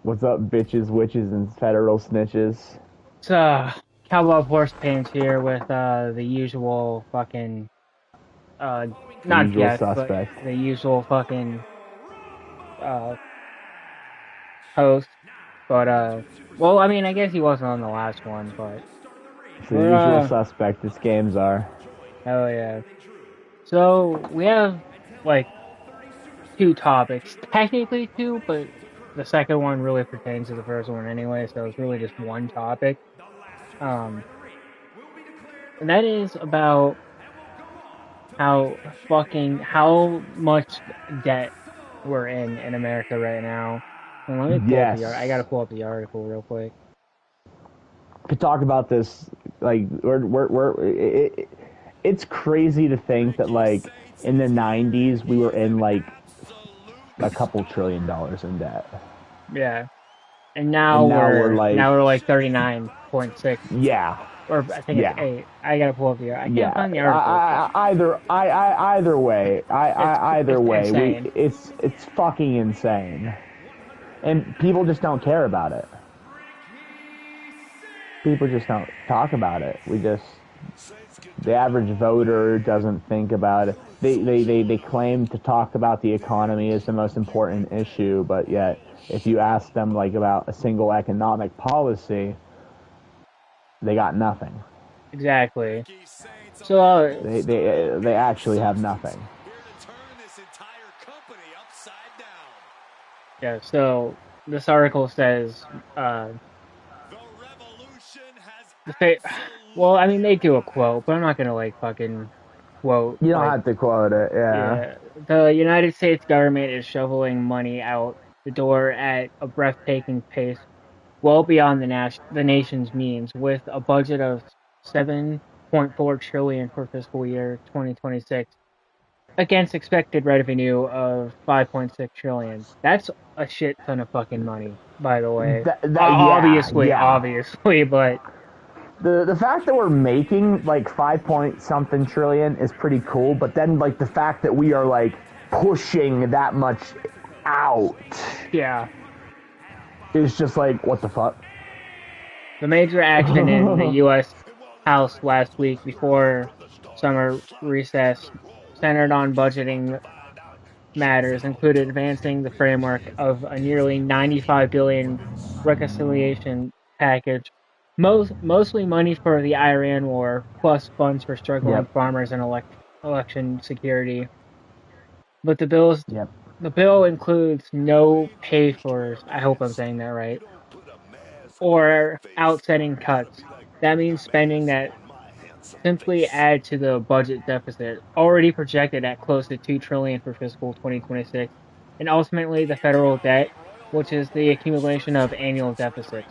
What's up, bitches, witches, and federal snitches? It's Cowboy Horse Pants here with the usual fucking uh The not usual guest but suspect. the usual fucking uh host. But well, I mean, I guess he wasn't on the last one, but It's the we're usual suspect. This games are. oh yeah. So we have like two topics, technically two, but the second one really pertains to the first one anyway, so it's really just one topic. Um, and that is about how much debt we're in America right now. And let me pull up I Yes. gotta pull up the article real quick. Could talk about this. Like, it's crazy to think that, like, in the 90s, we were in, like, a couple $1 trillion in debt. Yeah, and And now we're like, now we're like 39.6, yeah, or I think it's yeah. 8. I gotta pull up the. I can't Yeah, find the article. either way, either It's way, insane. it's fucking insane, and people just don't care about it. People just don't talk about it. The average voter doesn't think about it. They claim to talk about the economy as the most important issue, but yet if you ask them like about a single economic policy, they got nothing. Exactly. So They actually have nothing. yeah. So this article says uh the well, I mean, they do a quote, but I'm not gonna like fucking quote You don't like. have to quote it, yeah. Yeah, the United States government is shoveling money out the door at a breathtaking pace, well beyond the nation's means, with a budget of 7.4 trillion for fiscal year 2026 against expected revenue of 5.6 trillion. That's a shit ton of fucking money, by the way. Yeah, yeah. Obviously, but The fact that we're making like 5 point something trillion is pretty cool, but then like the fact that we are like pushing that much out yeah. is just like what the fuck. The major action in the U.S. House last week before summer recess centered on budgeting matters, included advancing the framework of a nearly 95 billion reconciliation package, mostly money for the Iran war, plus funds for struggling Yep, farmers and election security. But yep. the bill includes no pay for, I hope I'm saying that right, or outsetting cuts. That means spending that simply add to the budget deficit, already projected at close to 2 trillion for fiscal 2026, and ultimately the federal debt, which is the accumulation of annual deficits.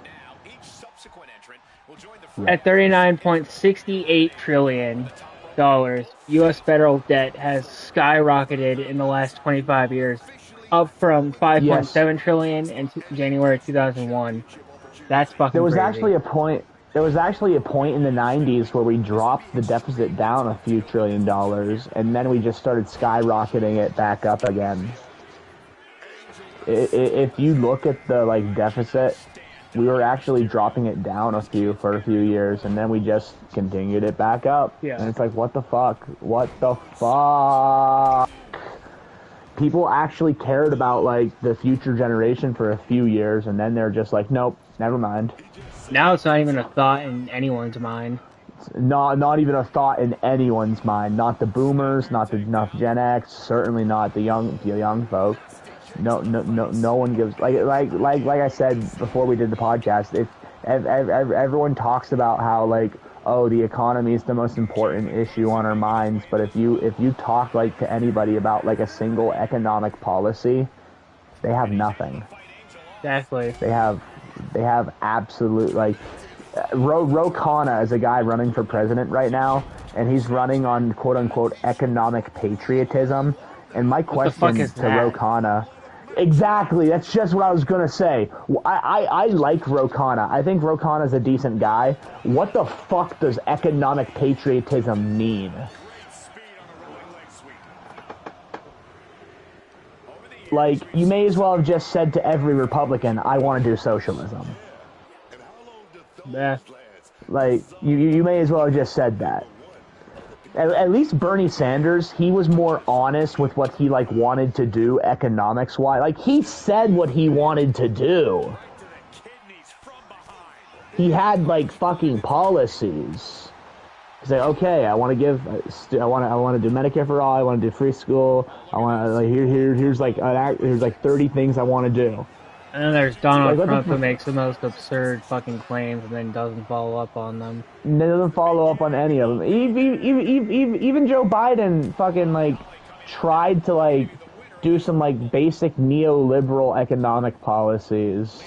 Yep. At 39.68 trillion dollars, US federal debt has skyrocketed in the last 25 years, up from Yes, 5.7 trillion in January 2001. That's there fucking was crazy. actually a point. There was actually a point in the 90s where we dropped the deficit down a few $1 trillion, and then we just started skyrocketing it back up again. If you look at the like deficit, we were actually dropping it down for a few years, and then we just continued it back up. Yeah. And it's like, what the fuck? What the fuck? People actually cared about like the future generation for a few years, and then they're just like, nope, never mind. Now it's not even a thought in anyone's mind. Not even a thought in anyone's mind. Not the boomers, not Gen X, certainly not the young folks. No one gives like I said before we did the podcast. Everyone talks about how like, oh, the economy is the most important issue on our minds, but if you talk like to anybody about like a single economic policy, they have nothing. Exactly. They have they have absolute like Ro Khanna is a guy running for president right now, and he's running on quote unquote economic patriotism. And my What the fuck question is to Ro that? Khanna, exactly, that's just what I was gonna say. I like Ro Khanna. I think Ro Khanna is a decent guy. What the fuck does economic patriotism mean? Like, you may as well have just said to every Republican, I want to do socialism. Yeah. Like, you may as well have just said that. At least Bernie Sanders, he was more honest with what he, like, wanted to do economics-wise. Like, he said what he wanted to do. He had, like, fucking policies. He's like, okay, I want to give, I want to do Medicare for all. I want to do free school. I want to, like, here's like 30 things I want to do. And then there's Donald Trump who makes the most absurd fucking claims and then doesn't follow up on them. And doesn't follow up on any of them. Even Joe Biden fucking, like, tried to, like, do some, like, basic neoliberal economic policies.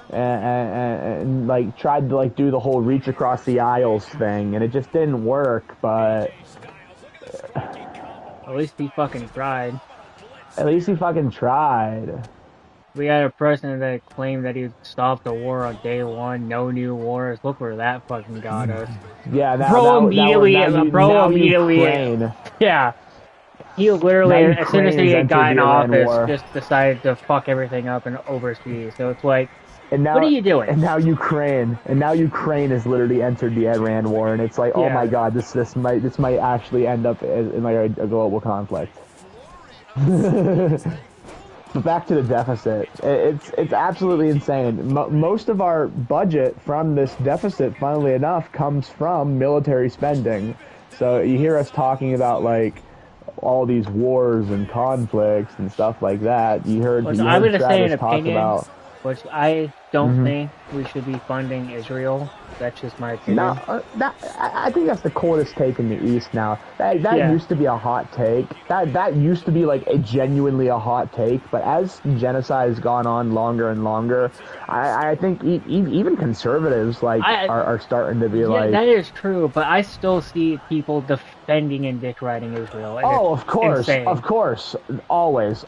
And like tried to like do the whole reach across the aisles thing, and it just didn't work. But at least he fucking tried. At least he fucking tried. We had a president that claimed that he would stop the war on day one, no new wars. Look where that fucking got us. Yeah, bro immediately. Yeah, he literally, as soon as he got in office, just decided to fuck everything up and overseas. So it's like. And now, what are you doing? And now Ukraine has literally entered the Iran war, and it's like, oh my god, this might actually end up in like a global conflict. But back to the deficit, it's absolutely insane. Most of our budget from this deficit, funnily enough, comes from military spending. So you hear us talking about like all these wars and conflicts and stuff like that. You heard Travis talk about. Which I don't think we should be funding Israel. That's just my opinion. No, I think that's the coldest take in the East now. That used to be a hot take. That used to be like genuinely a hot take. But as genocide has gone on longer and longer, I think even conservatives are starting to be like. Yeah, that is true. But I still see people defending and dick riding Israel. And of course, always.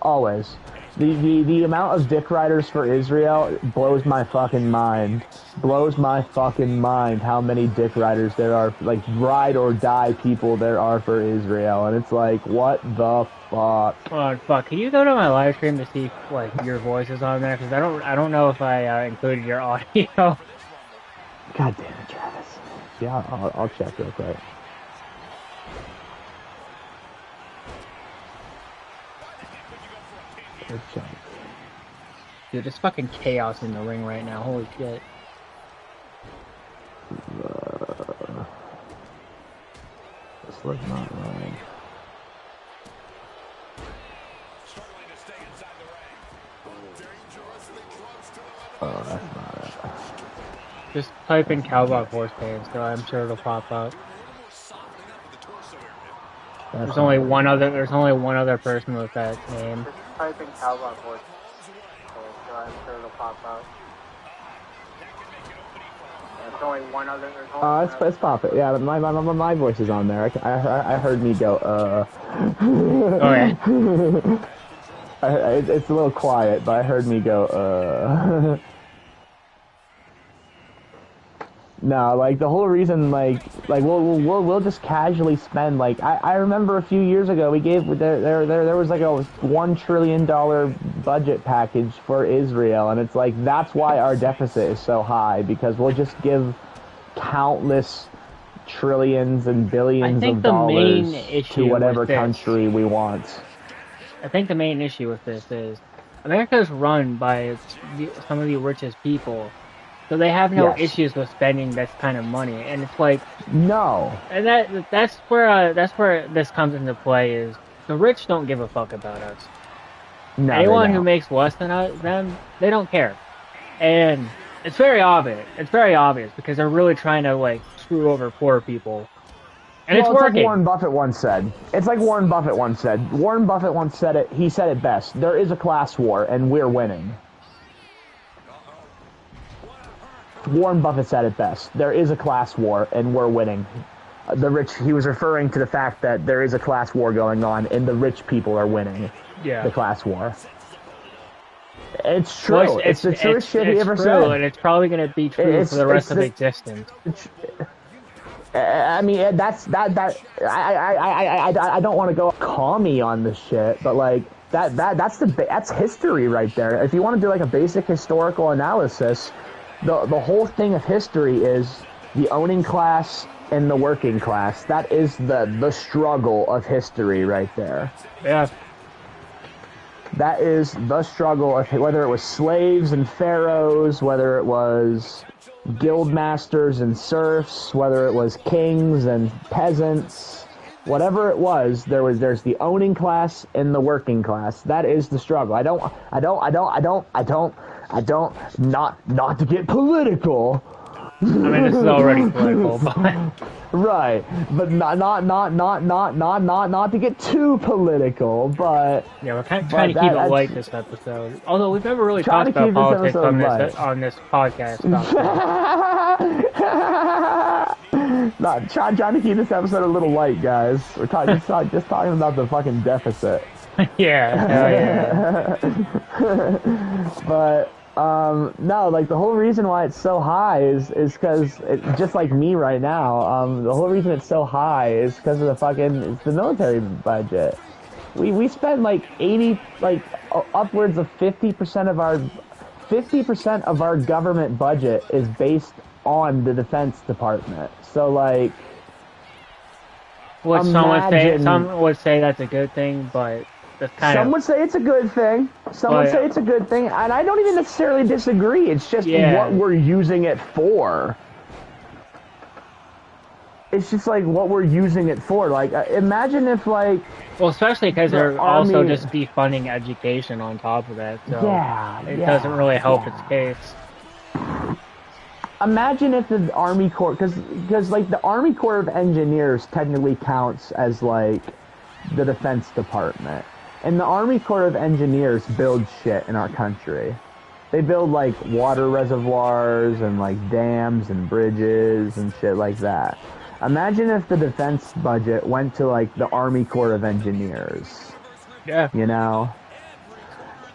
The amount of dick riders for Israel blows my fucking mind. Blows my fucking mind how many dick riders there are, like ride or die people there are for Israel. And it's like, what the fuck? Oh fuck! Can you go to my live stream to see like your voice is on there? Because I don't know if I included your audio. God damn it, Travis. Yeah, I'll check real quick. Dude, there's fucking chaos in the ring right now. Holy shit. This was not right. Oh, that's not it. Just type in Cowboy Horse Pants, so I'm sure it'll pop up. There's only one other person with that name. Just type in Cowboy Horse Pants, so I'm sure it'll pop up. There's only one other. It's popping. Yeah, my voice is on there. I heard me go. Oh yeah. It's a little quiet, but I heard me go. No, like the whole reason, like we'll just casually spend. Like I remember a few years ago we gave there was like a $1 trillion budget package for Israel, and it's like that's why our deficit is so high, because we'll just give countless trillions and billions of dollars to whatever country we want. I think the main issue with this is America is run by some of the richest people. So they have no issues with spending this kind of money, and it's like no. And that's where this comes into play. Is the rich don't give a fuck about us. No, anyone who makes less than them, they don't care, and it's very obvious. It's very obvious because they're really trying to like screw over poor people, and it's working. Like Warren Buffett once said. It's like Warren Buffett once said. Warren Buffett once said it. He said it best. There is a class war, and we're winning. Warren Buffett said it best. There is a class war, and we're winning. He was referring to the fact that there is a class war going on, and the rich people are winning the class war. It's true. Well, it's the truest shit he ever said. And it's probably going to be true for the rest of existence. I mean, I don't want to go commie on this shit, but like, that's history right there. If you want to do like a basic historical analysis, the whole thing of history is the owning class and the working class. That is the struggle of history right there. Yeah. That is the struggle of whether it was slaves and pharaohs, whether it was guild masters and serfs, whether it was kings and peasants, whatever it was, there's the owning class and the working class. That is the struggle. Not to get political. I mean, this is already political, but right, but not to get too political, but yeah, we're trying to keep it light this episode. Although we've never really talked about politics on this podcast. Not trying to keep this episode a little light, guys. We're just talking about the fucking deficit. Yeah. But no, like the whole reason why it's so high is because just like me right now, the whole reason it's so high is because of it's the military budget. We spend like upwards of 50% of our government budget is based on the Defense Department. So like, some would say that's a good thing, but some would say it's a good thing. Some would say it's a good thing, and I don't even necessarily disagree. It's just what we're using it for. It's just like what we're using it for. Like, imagine if well, especially because they're also just defunding education on top of that. So it doesn't really help its case. Imagine if the Army Corps, because like the Army Corps of Engineers technically counts as like the Defense Department. And the Army Corps of Engineers build shit in our country. They build like water reservoirs and like dams and bridges and shit like that. Imagine if the defense budget went to like the Army Corps of Engineers. Yeah. You know?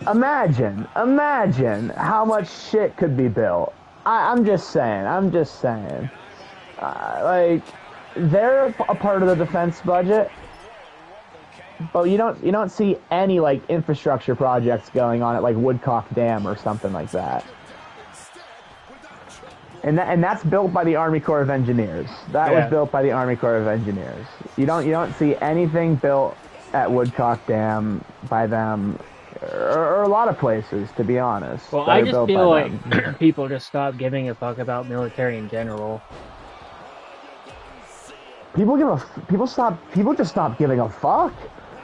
Imagine how much shit could be built. I'm just saying. Like, they're a part of the defense budget. But you don't see any like infrastructure projects going on at like Woodcock Dam or something like that. And that's built by the Army Corps of Engineers. That was built by the Army Corps of Engineers. You don't see anything built at Woodcock Dam by them, or a lot of places, to be honest. Well, I just feel like people just stop giving a fuck about military in general. People just stop giving a fuck.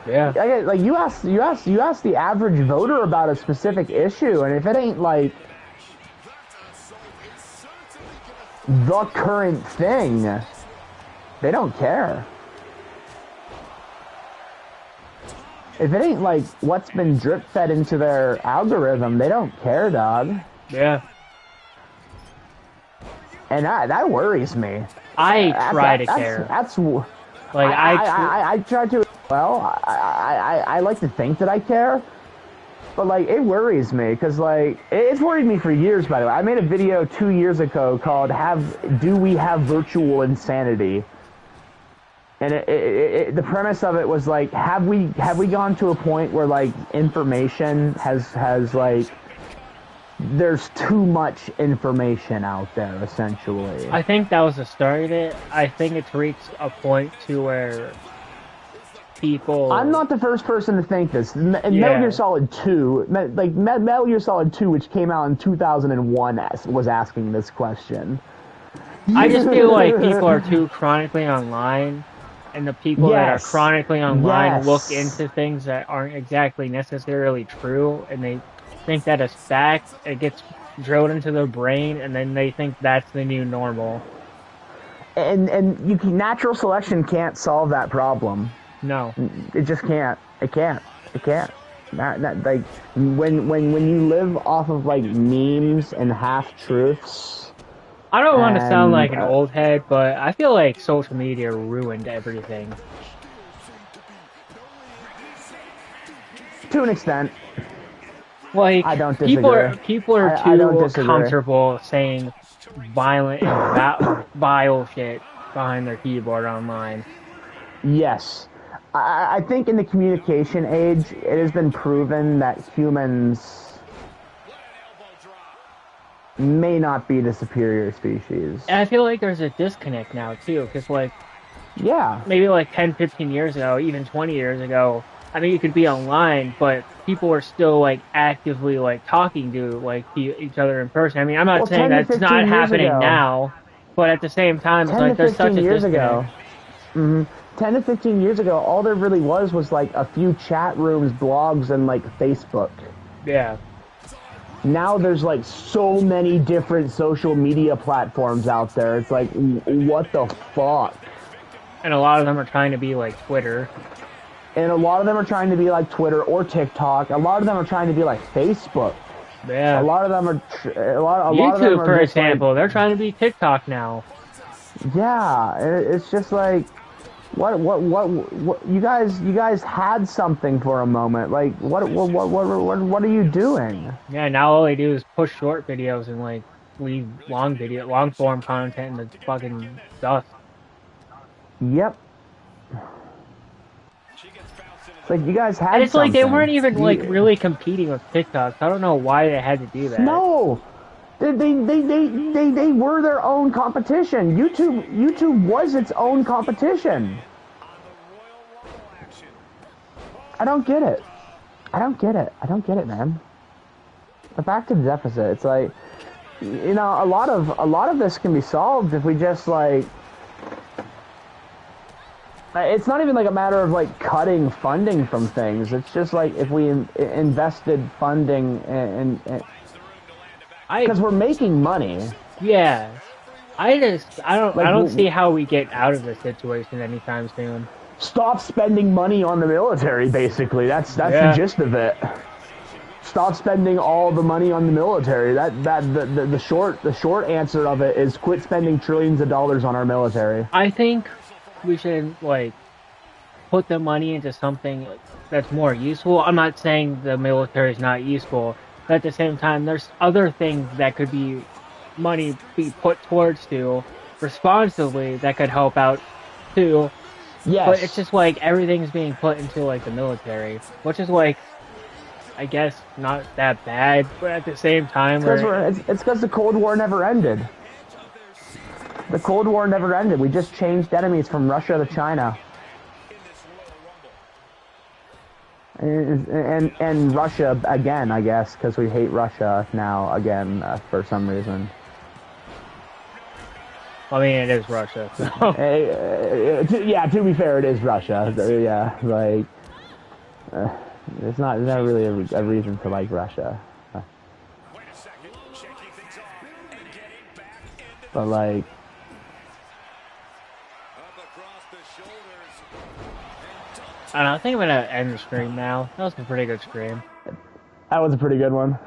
Yeah. Like you ask the average voter about a specific issue, and if it ain't like the current thing, they don't care. If it ain't like what's been drip fed into their algorithm, they don't care, dog. Yeah. And that worries me. I try to care. That's like I try to. Well, I like to think that I care, but like it worries me because like it's worried me for years. By the way, I made a video 2 years ago called "Do We Have Virtual Insanity?" And the premise of it was like, have we gone to a point where like information has like there's too much information out there, essentially. I think that was the start of it. I think it's reached a point to where people... I'm not the first person to think this. Metal Gear Solid 2, like Metal Gear Solid 2, which came out in 2001, was asking this question. I just feel like people are too chronically online, and the people that are chronically online look into things that aren't exactly necessarily true, and they think that it's fact. It gets drilled into their brain, and then they think that's the new normal. And natural selection can't solve that problem. No, it just can't. It can't. Not like when you live off of like memes and half truths. I don't want to sound like an old head, but I feel like social media ruined everything. To an extent. Like, I don't disagree. People are too comfortable saying violent and vile shit behind their keyboard online. Yes. I think in the communication age, it has been proven that humans may not be the superior species. And I feel like there's a disconnect now too, because like Yeah. maybe like 10, 15 years ago, even 20 years ago, I mean, you could be online, but people were still like actively like talking to like each other in person. I mean, I'm not Well, saying 10 to that's not 15 years happening ago, now, but at the same time, it's 10 to like there's such 15 a years disconnect. ago, 10 to 15 years ago, all there really was like a few chat rooms, blogs, and like Facebook. Yeah. Now there's like so many different social media platforms out there. It's like, what the fuck? And a lot of them are trying to be like Twitter. And a lot of them are trying to be like Twitter or TikTok. A lot of them are trying to be like Facebook. Yeah. A lot of them are YouTube, of them are for just example, like, they're trying to be TikTok now. yeah, it's just like, what you guys had something for a moment. Like, what are you doing? Yeah, now all they do is push short videos and like leave long form content in the fucking dust. Yep. It's like you guys had And it's like they something. weren't even like really competing with TikTok. So I don't know why they had to do that. No. They were their own competition. YouTube was its own competition. I don't get it. I don't get it, man. But back to the deficit. It's like, you know, a lot of this can be solved if we just like. It's not even like a matter of like cutting funding from things. It's just like if we invested funding and because we're making money. Yeah, I don't see how we get out of this situation anytime soon. Stop spending money on the military. Basically, that's the gist of it. Stop spending all the money on the military. The short answer of it is quit spending trillions of dollars on our military. I think we should like put the money into something that's more useful. I'm not saying the military is not useful, but at the same time, there's other things that could be money be put towards to responsibly that could help out too. Yes. But it's just like everything's being put into like the military, which is like, I guess not that bad, but at the same time, it's because the Cold War never ended. The Cold War never ended. We just changed enemies from Russia to China. And Russia again, I guess, because we hate Russia now again for some reason. I mean, it is Russia. So. Yeah, to be fair, it is Russia. Yeah, like it's not really a reason to like Russia. But like. I don't know, I think I'm gonna end the stream now. That was a pretty good stream. That was a pretty good one.